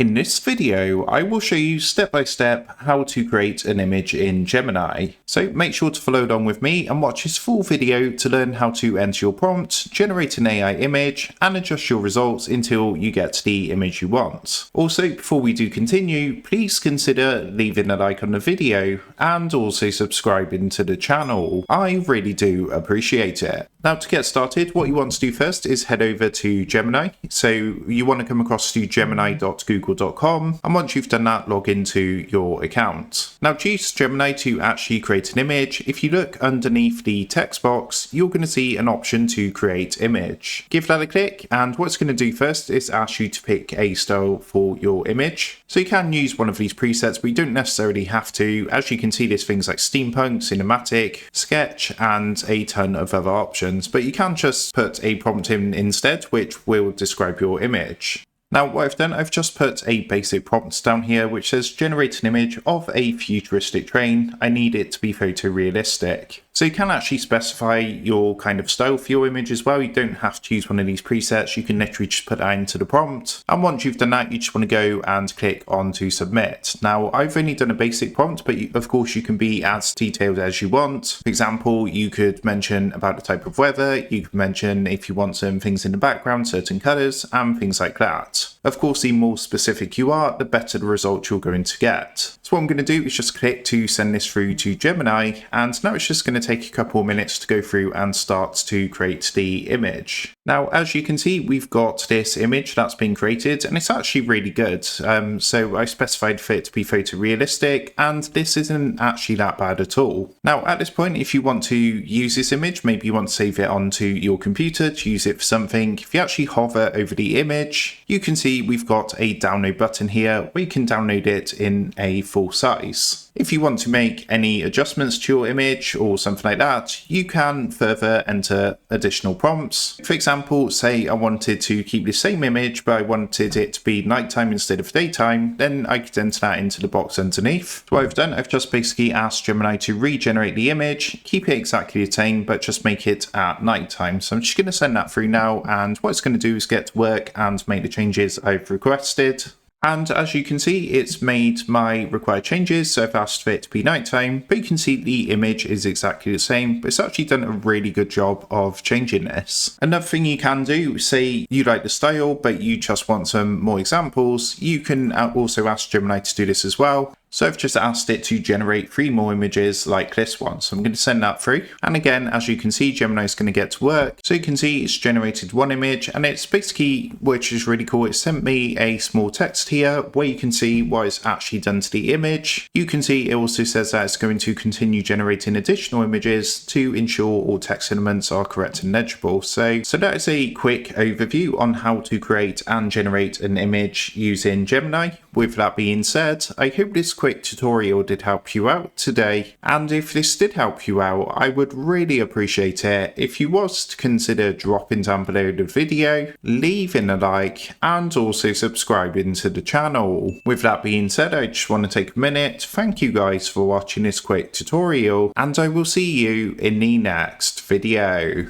In this video, I will show you step by step how to create an image in Gemini. So make sure to follow along with me and watch this full video to learn how to enter your prompt, generate an AI image, and adjust your results until you get the image you want. Also, before we do continue, please consider leaving a like on the video and also subscribing to the channel. I really do appreciate it. Now, to get started, what you want to do first is head over to Gemini. So you want to come across to gemini.google.com, and once you've done that, log into your account. Now, to use Gemini to actually create an image, if you look underneath the text box, you're going to see an option to create image. Give that a click, and what it's going to do first is ask you to pick a style for your image. So you can use one of these presets, but you don't necessarily have to. As you can see, there's things like steampunk, cinematic, sketch, and a ton of other options. But you can just put a prompt in instead, which will describe your image. Now, what I've done, I've just put a basic prompt down here which says generate an image of a futuristic train. I need it to be photorealistic. So you can actually specify your kind of style for your image as well. You don't have to use one of these presets. You can literally just put that into the prompt. And once you've done that, you just want to go and click on to submit. Now, I've only done a basic prompt, but of course you can be as detailed as you want. For example, you could mention about the type of weather. You could mention if you want certain things in the background, certain colors, and things like that. Of course, the more specific you are, the better the result you're going to get. So what I'm going to do is just click to send this through to Gemini, and now it's just going to take a couple of minutes to go through and start to create the image. Now, as you can see, we've got this image that's been created, and it's actually really good. So I specified for it to be photorealistic, and this isn't actually that bad at all. Now, at this point, if you want to use this image, maybe you want to save it onto your computer to use it for something. If you actually hover over the image, you can see we've got a download button here where you can download it in a full size. If you want to make any adjustments to your image or something like that, you can further enter additional prompts. For example, say I wanted to keep the same image, but I wanted it to be nighttime instead of daytime, then I could enter that into the box underneath. So what I've done, I've just basically asked Gemini to regenerate the image, keep it exactly the same, but just make it at nighttime. So I'm just going to send that through now, and what it's going to do is get to work and make the changes I've requested. And as you can see, it's made my required changes, so I've asked for it to be nighttime, but you can see the image is exactly the same, but it's actually done a really good job of changing this. Another thing you can do, say you like the style, but you just want some more examples, you can also ask Gemini to do this as well. So I've just asked it to generate 3 more images like this one. So I'm going to send that through. And again, as you can see, Gemini is going to get to work. So you can see it's generated one image, and it's basically, which is really cool, it sent me a small text here where you can see what it's actually done to the image. You can see it also says that it's going to continue generating additional images to ensure all text elements are correct and legible. So that is a quick overview on how to create and generate an image using Gemini. With that being said, I hope this quick tutorial did help you out today, and if this did help you out, I would really appreciate it if you was to consider dropping down below the video, leaving a like, and also subscribing to the channel. With that being said, I just want to take a minute to thank you guys for watching this quick tutorial, and I will see you in the next video.